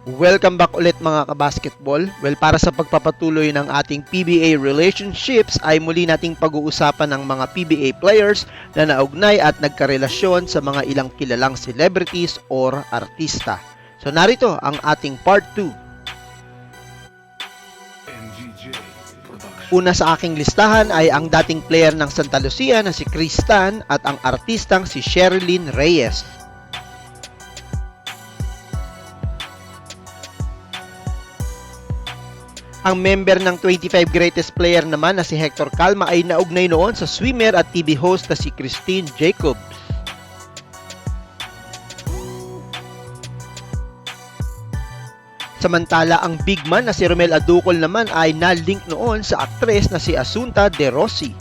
Welcome back ulit mga kabasketball. Well, para sa pagpapatuloy ng ating PBA relationships ay muli nating pag-uusapan ng mga PBA players na naugnay at nagkarelasyon sa mga ilang kilalang celebrities or artista. So narito ang ating part 2. Una sa aking listahan ay ang dating player ng Santa Lucia na si Chris Tan at ang artistang si Sherilyn Reyes. Ang member ng 25 greatest player naman na si Hector Calma ay naugnay noon sa swimmer at TV host na si Christine Jacobs. Samantala, ang big man na si Romel Aducol naman ay na-link noon sa aktres na si Asunta De Rossi.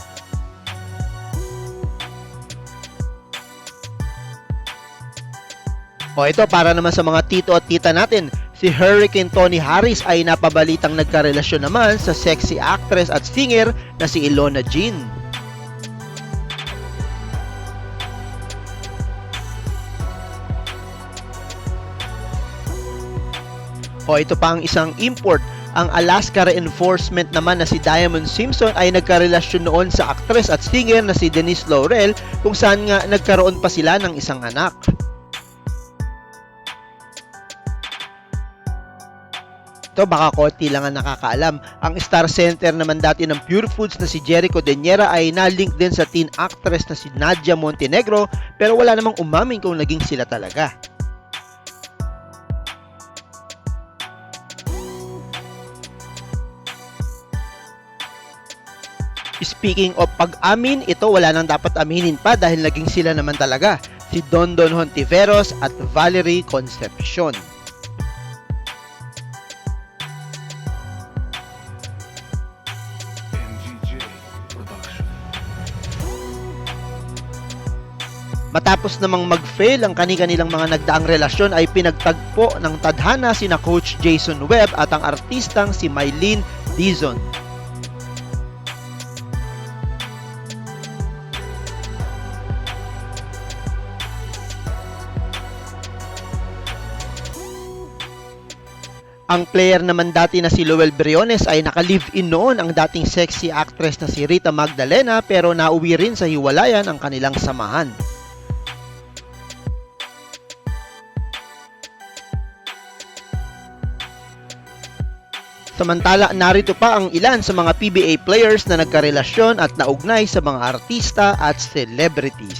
O ito, para naman sa mga tito at tita natin, si Hurricane Tony Harris ay napabalitang nagkarelasyon naman sa sexy actress at singer na si Ilona Jean. O ito pa ang isang import, ang Alaska Reinforcement naman na si Diamond Simpson ay nagkarelasyon noon sa actress at singer na si Denise Laurel, kung saan nga nagkaroon pa sila ng isang anak. Ito, baka konti lang ang nakakaalam. Ang star center naman dati ng Pure Foods na si Jericho Deñera ay na-link din sa teen actress na si Nadia Montenegro, pero wala namang umamin kung naging sila talaga. Speaking of pag-amin, ito wala nang dapat aminin pa dahil naging sila naman talaga, si Dondon Hontiveros at Valerie Concepcion. Matapos namang mag-fail ang kani-kanilang mga nagdaang relasyon ay pinagtagpo ng tadhana sina Coach Jason Webb at ang artistang si Mylene Dizon. Ang player naman dati na si Lowell Briones ay naka-live-in noon ang dating sexy actress na si Rita Magdalena, pero nauwi rin sa hiwalayan ang kanilang samahan. Samantala, narito pa ang ilan sa mga PBA players na nagkarelasyon at naugnay sa mga artista at celebrities.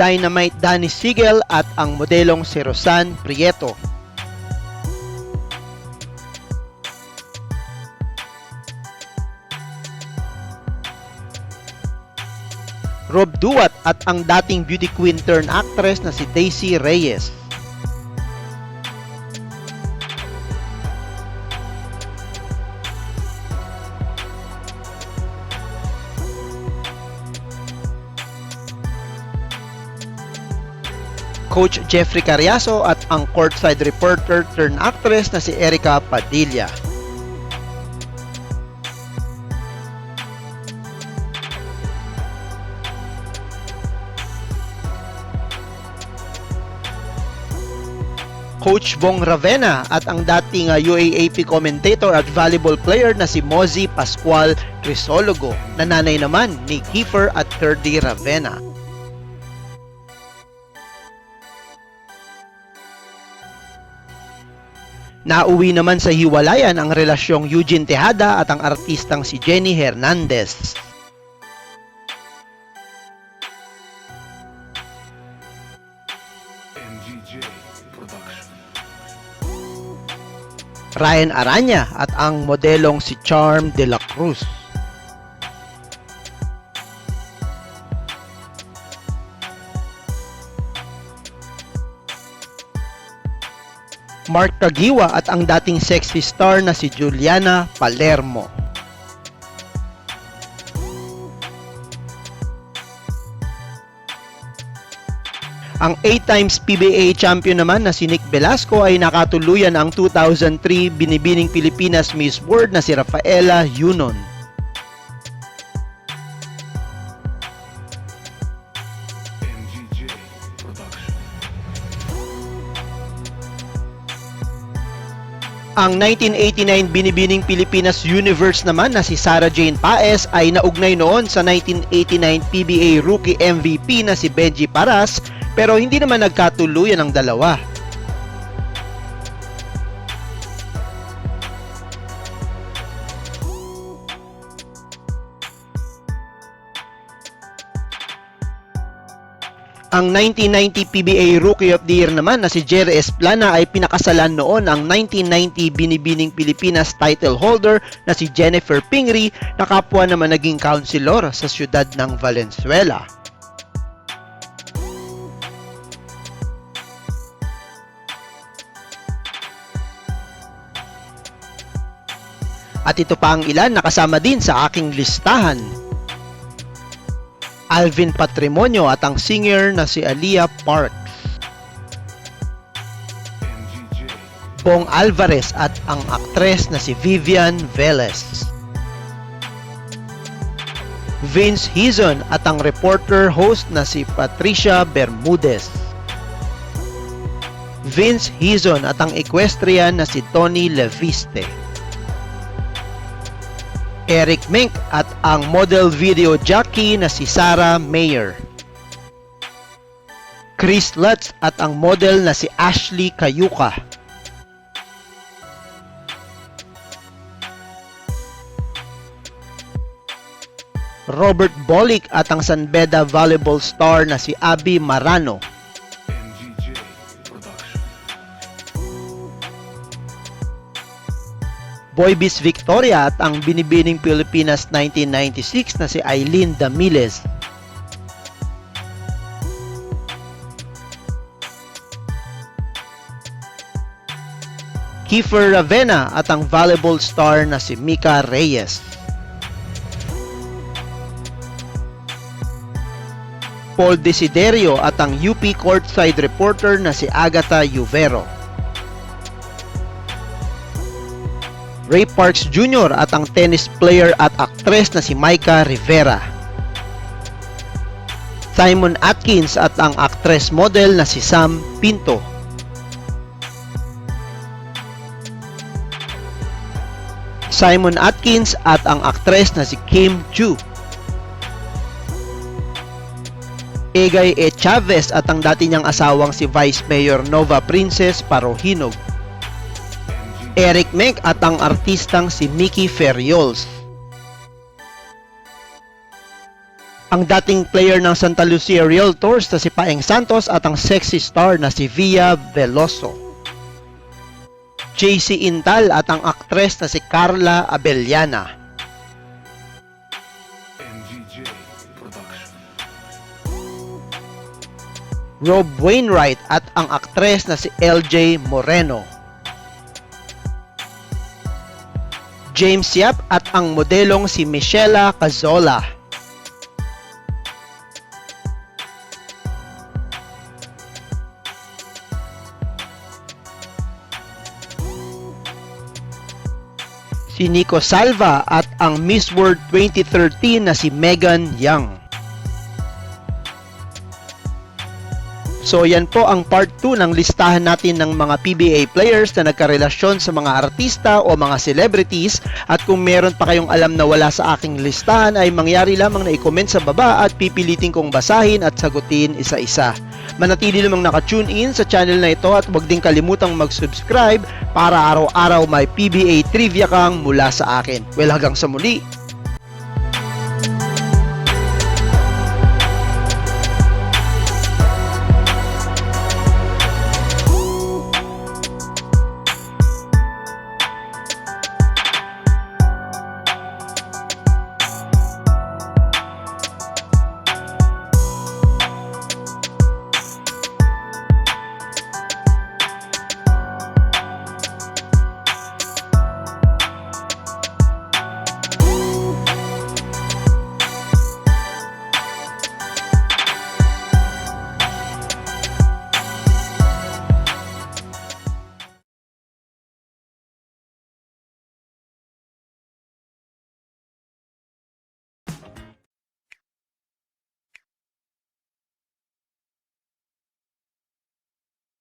Dynamite Danny Sigel at ang modelong si Rosanne Prieto. Rob Duat at ang dating beauty queen turn actress na si Daisy Reyes. Coach Jeffrey Carriazo at ang courtside reporter turn actress na si Erica Padilla. Coach Bong Ravena at ang dating UAAP commentator at volleyball player na si Mozy Pascual Crisologo, na nanay naman ni Kiefer at Curdy Ravena. Nauwi naman sa hiwalayan ang relasyong Eugene Tejada at ang artistang si Jenny Hernandez. Ryan Aranya at ang modelong si Charm de la Cruz. Mark Kagiwa at ang dating sexy star na si Juliana Palermo. Ang 8 times PBA champion naman na si Nick Velasco ay nakatuluyan ang 2003 Binibining Pilipinas Miss World na si Rafaela Yunon. Ang 1989 Binibining Pilipinas Universe naman na si Sarah Jane Paez ay naugnay noon sa 1989 PBA Rookie MVP na si Benji Paras, pero hindi naman nagkatuluyan ang dalawa. Ang 1990 PBA Rookie of the Year naman na si Jerry Esplana ay pinakasalan noon ang 1990 Binibining Pilipinas title holder na si Jennifer Pingri, na kapwa naman naging counselor sa siyudad ng Valenzuela. At ito pa ang ilan na kasama din sa aking listahan. Alvin Patrimonio at ang singer na si Alia Parks. Bong Alvarez at ang aktres na si Vivian Velez. Vince Hizon at ang reporter-host na si Patricia Bermudez. Vince Hizon at ang equestrian na si Tony Leviste. Eric Mink at ang model video jockey na si Sarah Mayer. Chris Lutz at ang model na si Ashley Kayuka. Robert Bolick at ang San Beda volleyball star na si Abby Marano. Boybis Victoria at ang Binibining Pilipinas 1996 na si Eileen Damiles. Kiefer Ravena at ang volleyball star na si Mika Reyes. Paul Desiderio at ang UP courtside reporter na si Agatha Yuvero. Ray Parks Jr. at ang tennis player at aktres na si Maika Rivera. Simon Atkins at ang aktres model na si Sam Pinto. Simon Atkins at ang aktres na si Kim Chu. Egay E. Chavez at ang dati niyang asawang si Vice Mayor Nova Princess Parohinog. Eric Mink at ang artistang si Mickey Ferriols. Ang dating player ng Santa Lucia Realtors na si Paeng Santos at ang sexy star na si Via Veloso. JC Intal at ang aktres na si Carla Abellana. Rob Wainwright at ang aktres na si LJ Moreno. James Yap at ang modelong si Michela Cazola. Si Nico Salva at ang Miss World 2013 na si Megan Young. So yan po ang part 2 ng listahan natin ng mga PBA players na nagkarelasyon sa mga artista o mga celebrities, at kung meron pa kayong alam na wala sa aking listahan ay mangyari lamang na i-comment sa baba at pipilitin kong basahin at sagutin isa-isa. Manatili namang naka-tune in sa channel na ito at huwag din kalimutang mag-subscribe para araw-araw may PBA trivia kang mula sa akin. Well, hanggang sa muli!